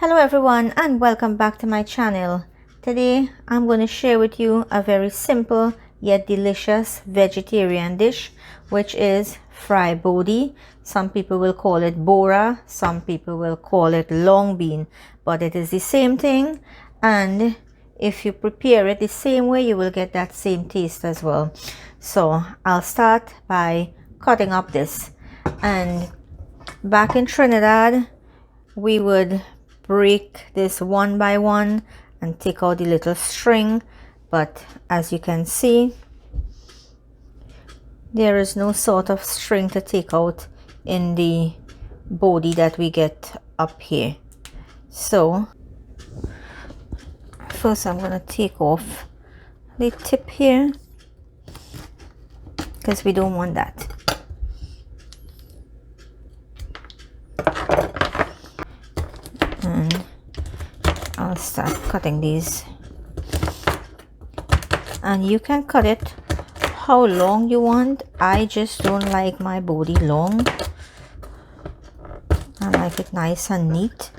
Hello everyone and welcome back to my channel. Today I'm going to share with you a very simple yet delicious vegetarian dish, which is fried bodi. Some people will call it Bora, some people will call it long bean, but it is the same thing, and if you prepare it the same way you will get that same taste as well. So I'll start by cutting up this, and back in Trinidad we would break this one by one and take out the little string, but as you can see there is no sort of string to take out in the bodi that we get up here. So first I'm going to take off the tip here because we don't want that. And I'll start cutting these, and you can cut it how long you want. I just don't like my bodi long. I like it nice and neat.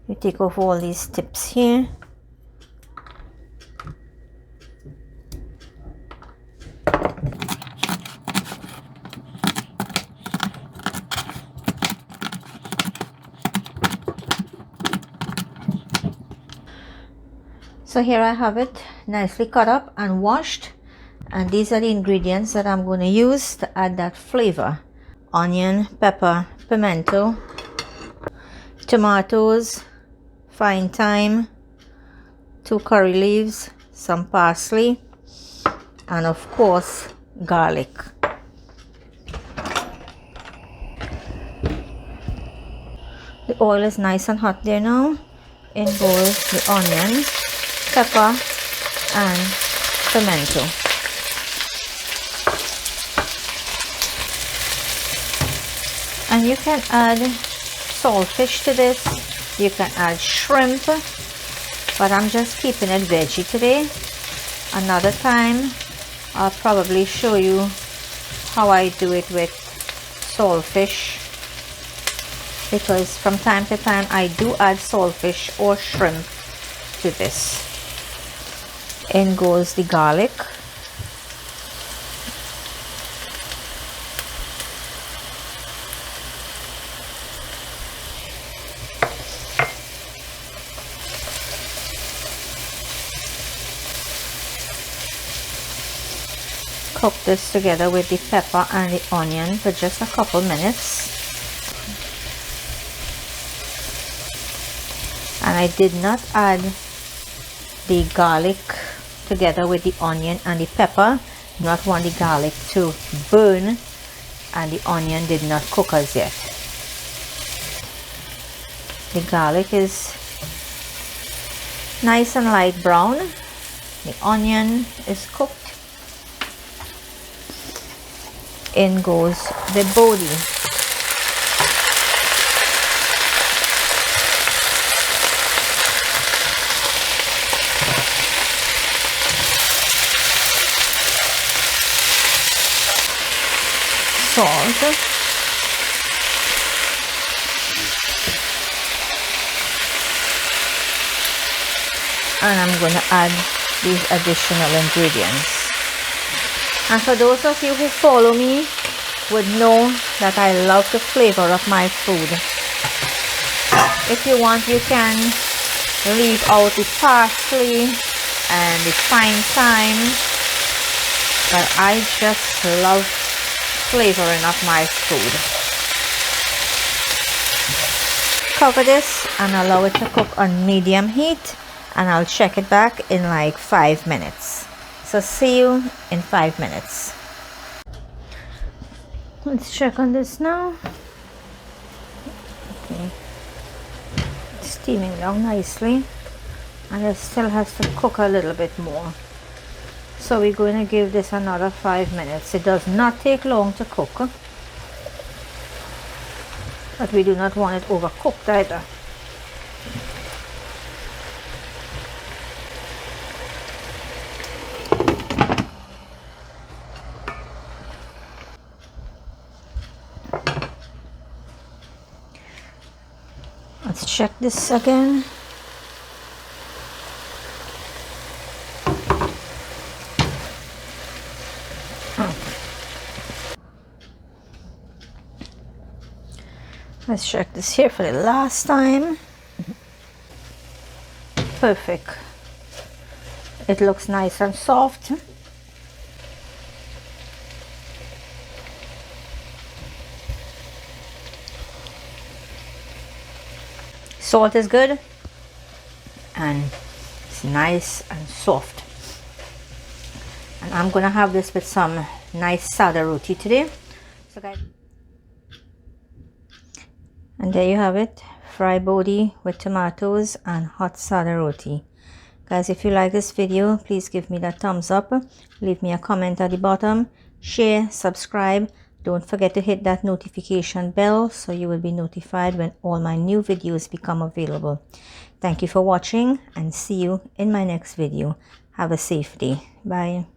You take off all these tips here. So here I have it nicely cut up and washed, and these are the ingredients that I'm going to use to add that flavor: onion, pepper, pimento, tomatoes, fine thyme, 2 curry leaves, some parsley, and of course garlic. The oil is nice and hot there now. In goes the onion, pepper and pimento. And you can add saltfish to this, you can add shrimp, but I'm just keeping it veggie today. Another time I'll probably show you how I do it with saltfish, because from time to time I do add saltfish or shrimp to this. In goes the garlic, cook this together with the pepper and the onion for just a couple minutes. And I did not add the garlic together with the onion and the pepper. Do not want the garlic to burn, and the onion did not cook as yet. The garlic is nice and light brown. The onion is cooked. In goes the bodi. Salt, and I'm going to add these additional ingredients. And for those of you who follow me would know that I love the flavor of my food. If you want, you can leave out the parsley and the fine thyme, but I just love flavoring of my food. Cover this and allow it to cook on medium heat, and I'll check it back in like 5 minutes. So see you in 5 minutes. Let's check on this now. Okay, it's steaming down nicely, and it still has to cook a little bit more. So we're going to give this another 5 minutes. It does not take long to cook, but we do not want it overcooked either. check this again. Let's check this here for the last time. Perfect. It looks nice and soft. Salt is good and it's nice and soft. And I'm gonna have this with some nice sada roti today. So guys, and there you have it, fried bodi with tomatoes and hot sada roti. Guys, if you like this video, please give me that thumbs up, leave me a comment at the bottom, share, subscribe. Don't forget to hit that notification bell so you will be notified when all my new videos become available. Thank you for watching and see you in my next video. Have a safe day. Bye.